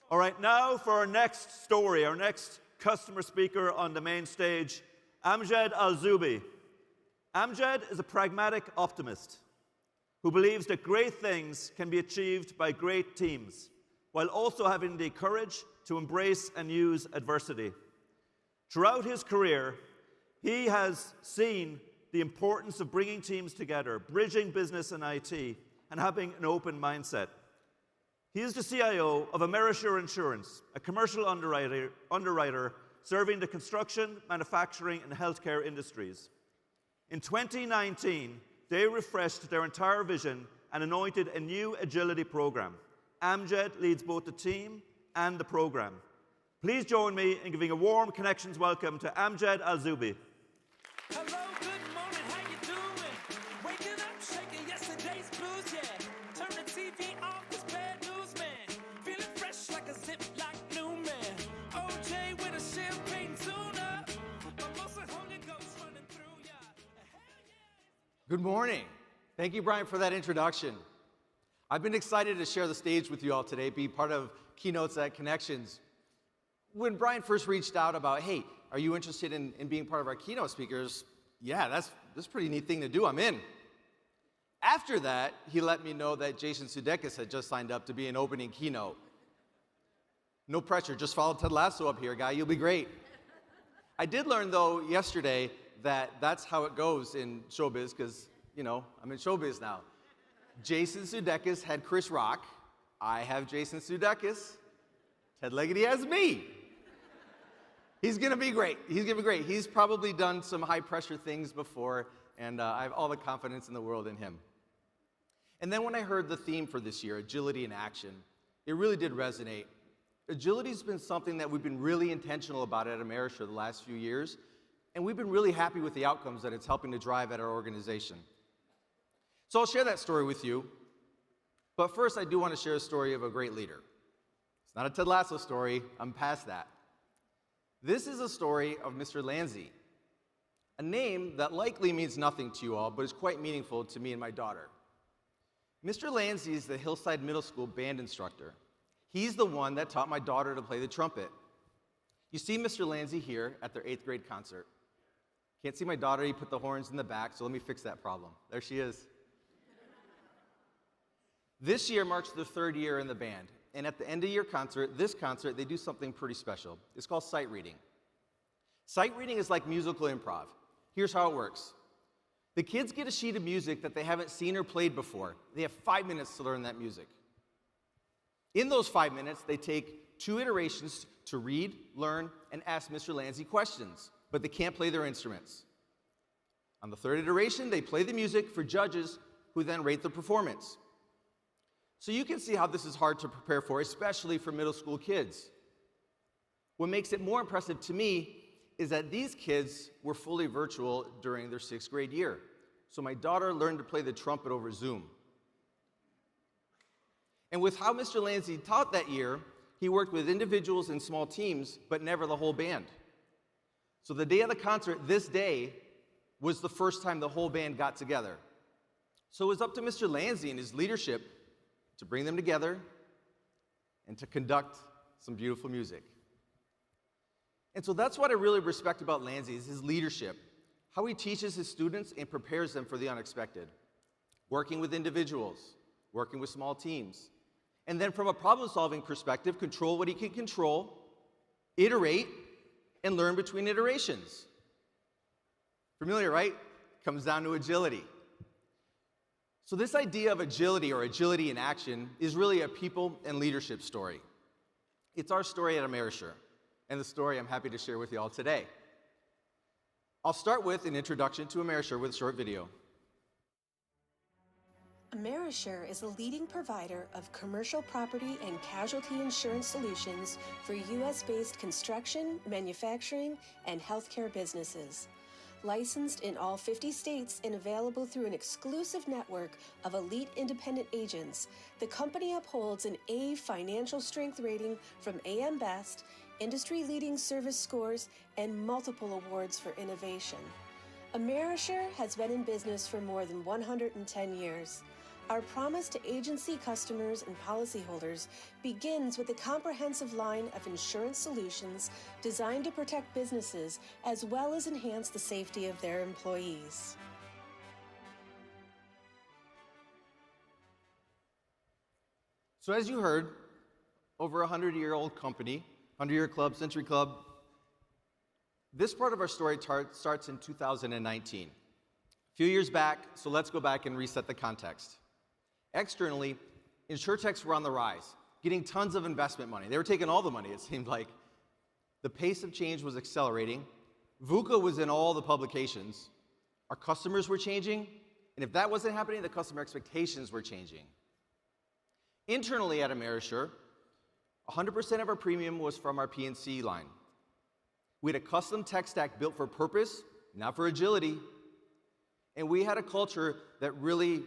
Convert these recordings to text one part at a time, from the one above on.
All right, now for our next story, our next customer speaker on the main stage, Amjed Al-Zoubi. Amjed is a pragmatic optimist who believes that great things can be achieved by great teams, while also having the courage to embrace and use adversity. Throughout his career, he has seen the importance of bringing teams together, bridging business and IT, and having an open mindset. He is the CIO of Amerisure Insurance, a commercial underwriter serving the construction, manufacturing, and healthcare industries. In 2019, they refreshed their entire vision and anointed a new agility program. Amjed leads both the team and the program. Please join me in giving a warm connections welcome to Amjed Al-Zoubi. Hello, good morning, how you doing? Waking up, shaking yesterday's blues, yeah. Turn the TV off, it's bad news, man. Feeling fresh like a Ziploc new man. OJ with a champagne tuna. Mimosa Holy Ghost running through ya. Good morning. Thank you, Brian, for that introduction. I've been excited to share the stage with you all today, be part of Keynotes at Connections. When Brian first reached out about, hey, are you interested in being part of our keynote speakers? Yeah, that's a pretty neat thing to do. I'm in. After that, he let me know that Jason Sudeikis had just signed up to be an opening keynote. No pressure, just follow Ted Lasso up here, guy. You'll be great. I did learn, though, yesterday that that's how it goes in showbiz, because, you know, I'm in showbiz now. Jason Sudeikis had Chris Rock. I have Jason Sudeikis. Ted Leggety has me. He's going to be great. He's going to be great. He's probably done some high-pressure things before, and I have all the confidence in the world in him. And then when I heard the theme for this year, Agility in Action, it really did resonate. Agility's been something that we've been really intentional about at Amerisure the last few years, and we've been really happy with the outcomes that it's helping to drive at our organization. So I'll share that story with you, but first I do want to share a story of a great leader. It's not a Ted Lasso story. I'm past that. This is a story of Mr. Lanzi, a name that likely means nothing to you all, but is quite meaningful to me and my daughter. Mr. Lanzi is the Hillside Middle School band instructor. He's the one that taught my daughter to play the trumpet. You see Mr. Lanzi here at their 8th grade concert. Can't see my daughter, he put the horns in the back, so let me fix that problem. There she is. This year marks their 3rd year in the band. And at the end of your concert, this concert, they do something pretty special. It's called sight reading. Sight reading is like musical improv. Here's how it works. The kids get a sheet of music that they haven't seen or played before. They have 5 minutes to learn that music. In those 5 minutes, they take 2 iterations to read, learn, and ask Mr. Lanzi questions, but they can't play their instruments. On the 3rd iteration, they play the music for judges who then rate the performance. So you can see how this is hard to prepare for, especially for middle school kids. What makes it more impressive to me is that these kids were fully virtual during their 6th grade year. So my daughter learned to play the trumpet over Zoom. And with how Mr. Lanzi taught that year, he worked with individuals in small teams, but never the whole band. So the day of the concert, this day, was the first time the whole band got together. So it was up to Mr. Lanzi and his leadership to bring them together and to conduct some beautiful music. And so that's what I really respect about Lanzi, is his leadership, how he teaches his students and prepares them for the unexpected, working with individuals, working with small teams, and then from a problem-solving perspective, control what he can control, iterate, and learn between iterations. Familiar, right? Comes down to agility. So this idea of agility, or agility in action, is really a people and leadership story. It's our story at Amerisure, and the story I'm happy to share with you all today. I'll start with an introduction to Amerisure with a short video. Amerisure is a leading provider of commercial property and casualty insurance solutions for U.S.-based construction, manufacturing, and healthcare businesses. Licensed in all 50 states and available through an exclusive network of elite independent agents, the company upholds an A financial strength rating from AM Best, industry-leading service scores, and multiple awards for innovation. Amerisure has been in business for more than 110 years. Our promise to agency customers and policyholders begins with a comprehensive line of insurance solutions designed to protect businesses as well as enhance the safety of their employees. So as you heard, over a 100-year-old company, 100-year club, century club. This part of our story starts in 2019. A few years back, so let's go back and reset the context. Externally, insurtechs were on the rise, getting tons of investment money. They were taking all the money, it seemed like. The pace of change was accelerating. VUCA was in all the publications. Our customers were changing, and if that wasn't happening, the customer expectations were changing. Internally at Amerisure, 100% of our premium was from our P&C line. We had a custom tech stack built for purpose, not for agility. And we had a culture that really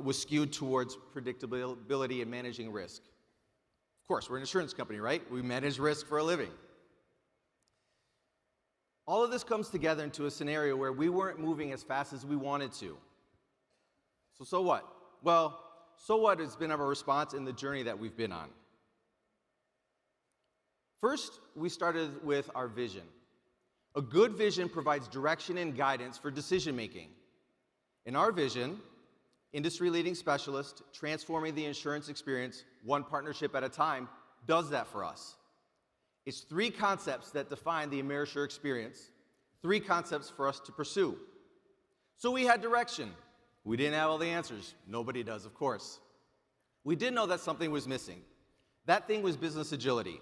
was skewed towards predictability and managing risk. Of course, we're an insurance company, right? We manage risk for a living. All of this comes together into a scenario where we weren't moving as fast as we wanted to. So what? Well, so what has been our response in the journey that we've been on? First, we started with our vision. A good vision provides direction and guidance for decision making. In our vision, industry-leading specialist transforming the insurance experience one partnership at a time does that for us. It's 3 concepts that define the Amerisure experience, 3 concepts for us to pursue. So we had direction. We didn't have all the answers. Nobody does, of course. We did know that something was missing. That thing was business agility.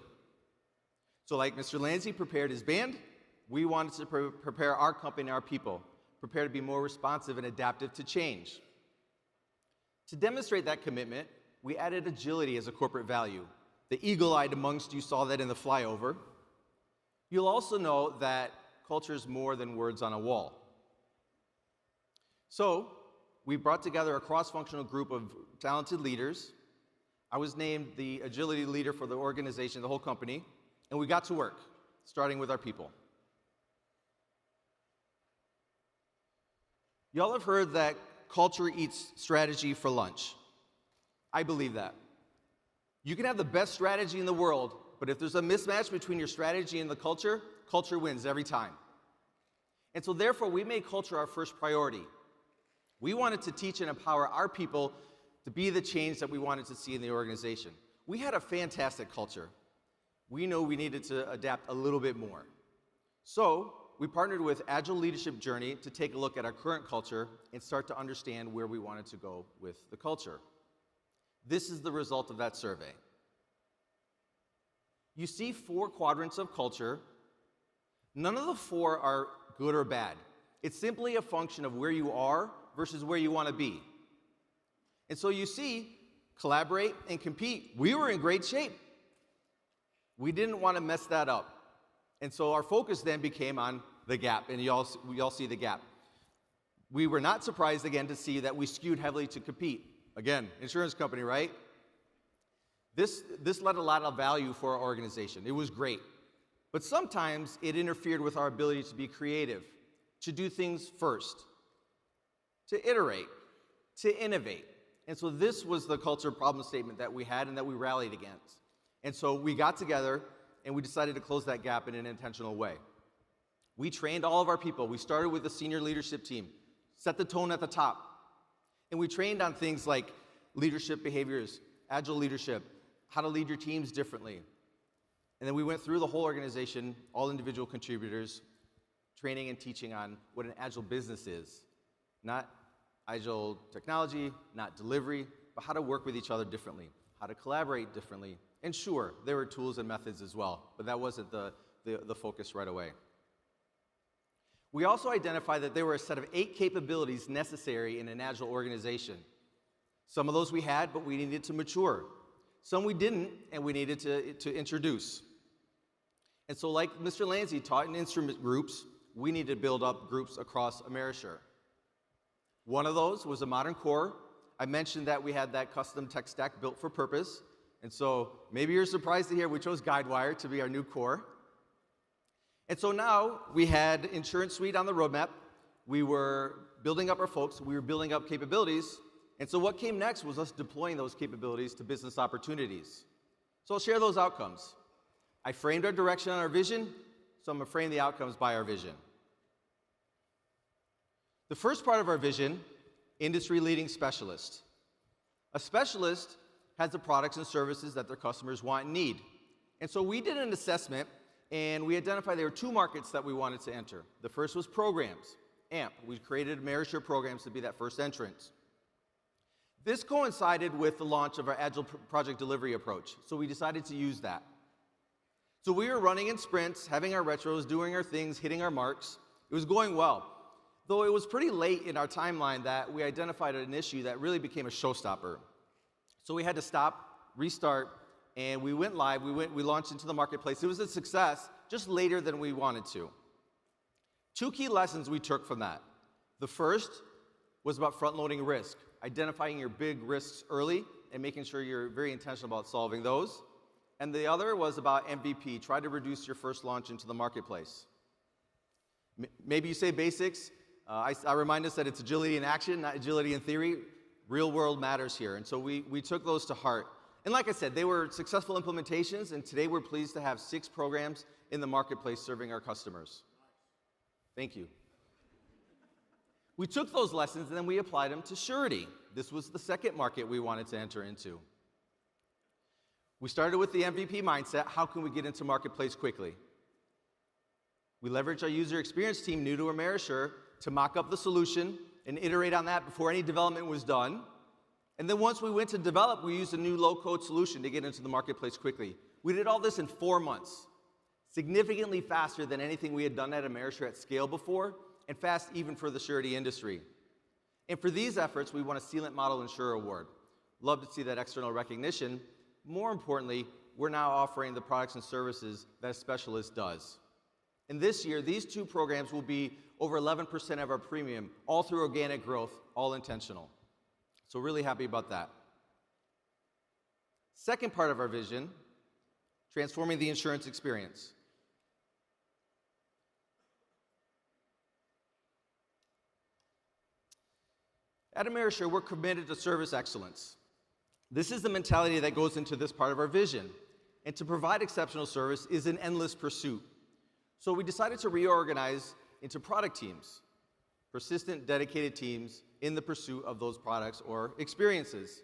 So like Mr. Lanzi prepared his band, we wanted to prepare our company, our people, prepare to be more responsive and adaptive to change. To demonstrate that commitment, we added agility as a corporate value. The eagle-eyed amongst you saw that in the flyover. You'll also know that culture is more than words on a wall. So we brought together a cross-functional group of talented leaders. I was named the agility leader for the organization, the whole company, and we got to work, starting with our people. Y'all have heard that culture eats strategy for lunch. I believe that. You can have the best strategy in the world, but if there's a mismatch between your strategy and the culture, culture wins every time. And so therefore, we made culture our first priority. We wanted to teach and empower our people to be the change that we wanted to see in the organization. We had a fantastic culture. We know we needed to adapt a little bit more. So we partnered with Agile Leadership Journey to take a look at our current culture and start to understand where we wanted to go with the culture. This is the result of that survey. You see 4 quadrants of culture. None of the 4 are good or bad. It's simply a function of where you are versus where you want to be. And so you see, collaborate and compete. We were in great shape. We didn't want to mess that up. And so our focus then became on the gap, and we all see the gap. We were not surprised again to see that we skewed heavily to compete. Again, insurance company, right? This led a lot of value for our organization. It was great. But sometimes it interfered with our ability to be creative, to do things first, to iterate, to innovate. And so this was the culture problem statement that we had and that we rallied against. And so we got together and we decided to close that gap in an intentional way. We trained all of our people. We started with the senior leadership team, set the tone at the top. And we trained on things like leadership behaviors, agile leadership, how to lead your teams differently. And then we went through the whole organization, all individual contributors, training and teaching on what an agile business is. Not agile technology, not delivery, but how to work with each other differently, how to collaborate differently. And sure, there were tools and methods as well, but that wasn't the focus right away. We also identified that there were a set of 8 capabilities necessary in an agile organization. Some of those we had, but we needed to mature. Some we didn't, and we needed to introduce. And so like Mr. Lanzi taught in instrument groups, we need to build up groups across Amerisure. One of those was a modern core. I mentioned that we had that custom tech stack built for purpose. And so maybe you're surprised to hear we chose Guidewire to be our new core. And so now we had Insurance Suite on the roadmap. We were building up our folks. We were building up capabilities. And so what came next was us deploying those capabilities to business opportunities. So I'll share those outcomes. I framed our direction on our vision, so I'm going to frame the outcomes by our vision. The first part of our vision, industry-leading specialist. A specialist has the products and services that their customers want and need. And so we did an assessment, and we identified there were two markets that we wanted to enter. The first was programs, AMP. We created Amerisure programs to be that first entrance. This coincided with the launch of our agile project delivery approach, so we decided to use that. So we were running in sprints, having our retros, doing our things, hitting our marks. It was going well, though it was pretty late in our timeline that we identified an issue that really became a showstopper. So we had to stop, restart, and we went live. We launched into the marketplace. It was a success, just later than we wanted to. Two key lessons we took from that. The first was about front-loading risk, identifying your big risks early and making sure you're very intentional about solving those. And the other was about MVP, try to reduce your first launch into the marketplace. Maybe you say basics. I remind us that it's agility in action, not agility in theory. Real world matters here. And so we took those to heart. And like I said, they were successful implementations, and today we're pleased to have 6 programs in the marketplace serving our customers. Thank you. We took those lessons and then we applied them to surety. This was the second market we wanted to enter into. We started with the MVP mindset. How can we get into marketplace quickly? We leveraged our user experience team new to Amerisure to mock up the solution and iterate on that before any development was done. And then once we went to develop, we used a new low-code solution to get into the marketplace quickly. We did all this in 4 months, significantly faster than anything we had done at Amerisure at scale before, and fast even for the surety industry. And for these efforts, we won a Sealant Model Insurer Award. Love to see that external recognition. More importantly, we're now offering the products and services that a specialist does. And this year, these 2 programs will be over 11% of our premium, all through organic growth, all intentional. So really happy about that. Second part of our vision, transforming the insurance experience. At Amerisure, we're committed to service excellence. This is the mentality that goes into this part of our vision. And to provide exceptional service is an endless pursuit. So we decided to reorganize into product teams, persistent, dedicated teams in the pursuit of those products or experiences.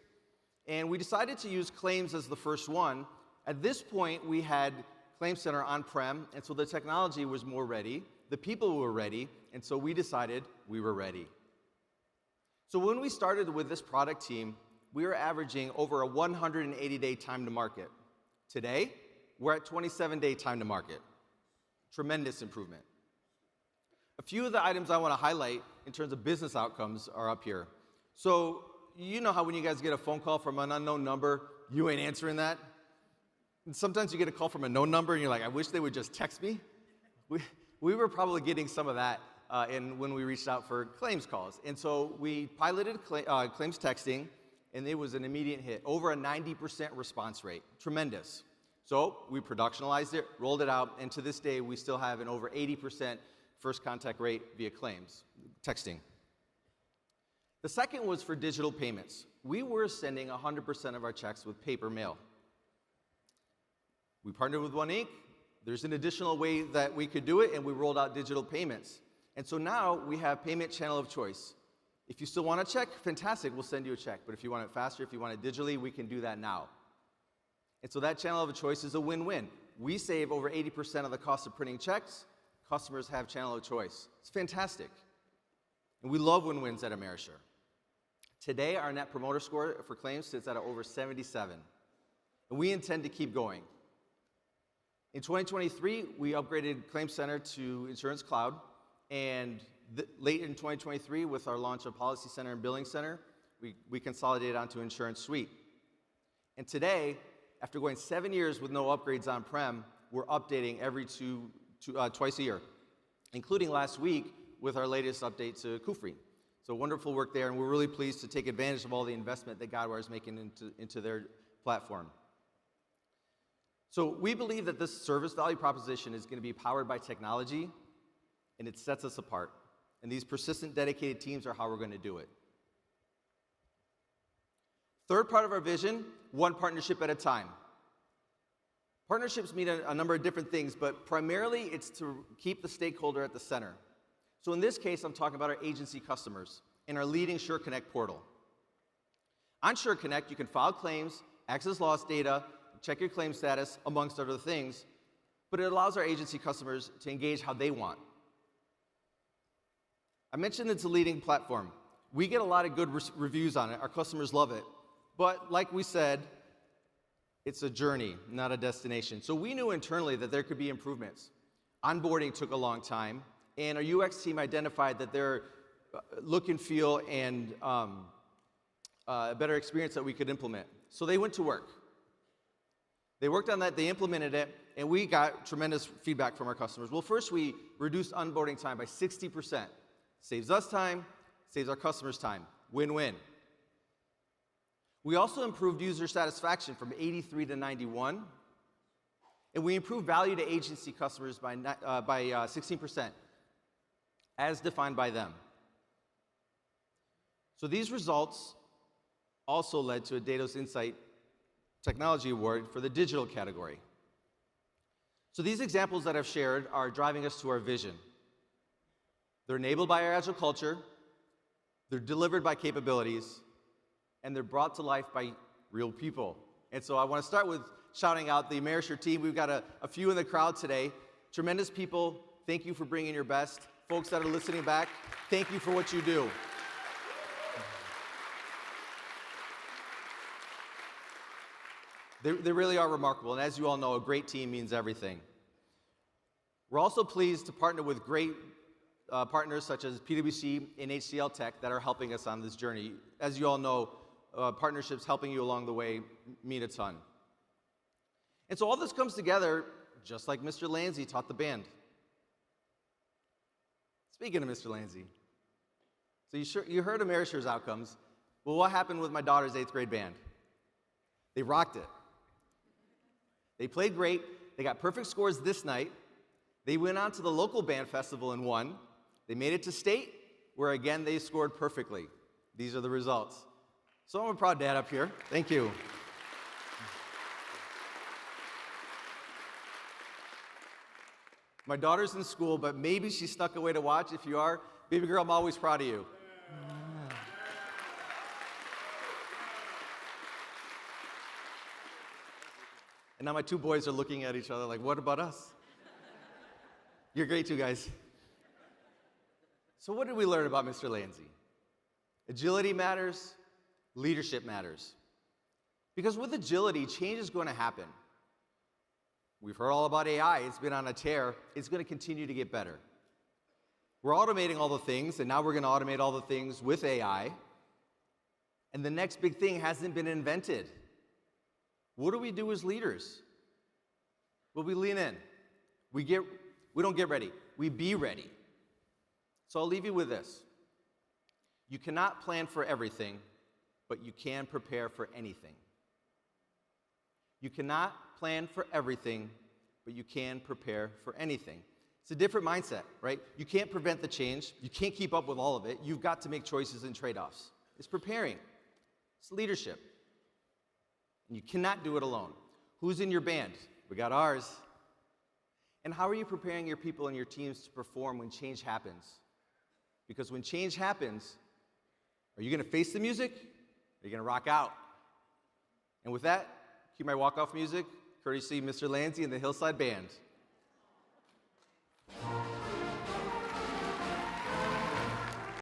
And we decided to use claims as the first one. At this point, we had ClaimCenter on-prem, and so the technology was more ready, the people were ready, and so we decided we were ready. So when we started with this product team, we were averaging over a 180-day time to market. Today, we're at 27-day time to market. Tremendous improvement. A few of the items I want to highlight in terms of business outcomes are up here. So you know how when you guys get a phone call from an unknown number, you ain't answering that? And sometimes you get a call from a known number and you're like, I wish they would just text me. We were probably getting some of that when we reached out for claims calls. And so we piloted claims texting, and it was an immediate hit, over a 90% response rate. Tremendous. So we productionalized it, rolled it out, and to this day, we still have an over 80% first contact rate via claims, texting. The second was for digital payments. We were sending 100% of our checks with paper mail. We partnered with One Inc. There's an additional way that we could do it, and we rolled out digital payments. And so now we have payment channel of choice. If you still want a check, fantastic, we'll send you a check. But if you want it faster, if you want it digitally, we can do that now. And so that channel of choice is a win-win. We save over 80% of the cost of printing checks. Customers have channel of choice. It's fantastic. And we love win-wins at Amerisure. Today, our Net Promoter Score for claims sits at over 77. And we intend to keep going. In 2023, we upgraded ClaimCenter to Insurance Cloud. And late in 2023, with our launch of Policy Center and Billing Center, we consolidated onto Insurance Suite. And today, after going 7 years with no upgrades on-prem, we're updating every twice a year, including last week with our latest update to Kufri. So wonderful work there, and we're really pleased to take advantage of all the investment that Guidewire is making into their platform. So we believe that this service value proposition is going to be powered by technology, and it sets us apart. And these persistent, dedicated teams are how we're going to do it. Third part of our vision, one partnership at a time. Partnerships mean a number of different things, but primarily it's to keep the stakeholder at the center. So in this case, I'm talking about our agency customers and our leading SureConnect portal. On SureConnect, you can file claims, access loss data, check your claim status, amongst other things, but it allows our agency customers to engage how they want. I mentioned it's a leading platform. We get a lot of good reviews on it. Our customers love it. But like we said, it's a journey, not a destination. So we knew internally that there could be improvements. Onboarding took a long time, and our UX team identified that their look and feel and a better experience that we could implement. So they went to work. They worked on that, they implemented it, and we got tremendous feedback from our customers. Well, first we reduced onboarding time by 60%. Saves us time, saves our customers time. Win-win. We also improved user satisfaction from 83 to 91, and we improved value to agency customers by 16%, as defined by them. So these results also led to a Datos Insight Technology Award for the digital category. So these examples that I've shared are driving us to our vision. They're enabled by our agile culture, they're delivered by capabilities, and they're brought to life by real people. And so I want to start with shouting out the Amerisure team. We've got a few in the crowd today. Tremendous people. Thank you for bringing your best. Folks that are listening back, thank you for what you do. They really are remarkable. And as you all know, a great team means everything. We're also pleased to partner with great partners such as PwC and HCL Tech that are helping us on this journey. As you all know, partnerships helping you along the way mean a ton. And so all this comes together just like Mr. Lanzi taught the band. Speaking of Mr. Lanzi, so you heard Amerisure's outcomes. Well, what happened with my daughter's 8th grade band? They rocked it. They played great. They got perfect scores this night. They went on to the local band festival and won. They made it to state, where again they scored perfectly. These are the results. So I'm a proud dad up here. Thank you. My daughter's in school, but maybe she snuck away to watch. If you are, baby girl, I'm always proud of you. And now my 2 boys are looking at each other like, what about us? You're great too, guys. So what did we learn about Mr. Lanzi? Agility matters, leadership matters. Because with agility, change is going to happen. We've heard all about AI. It's been on a tear. It's going to continue to get better. We're automating all the things, and now we're going to automate all the things with AI. And the next big thing hasn't been invented. What do we do as leaders? Well, we lean in. We don't get ready. We be ready. So I'll leave you with this. You cannot plan for everything, but you can prepare for anything. You cannot plan for everything, but you can prepare for anything. It's a different mindset, right? You can't prevent the change. You can't keep up with all of it. You've got to make choices and trade-offs. It's preparing. It's leadership. And you cannot do it alone. Who's in your band? We got ours. And how are you preparing your people and your teams to perform when change happens? Because when change happens, are you going to face the music? Or are you going to rock out? And with that, cue my walk-off music, courtesy Mr. Lanzi and the Hillside Band.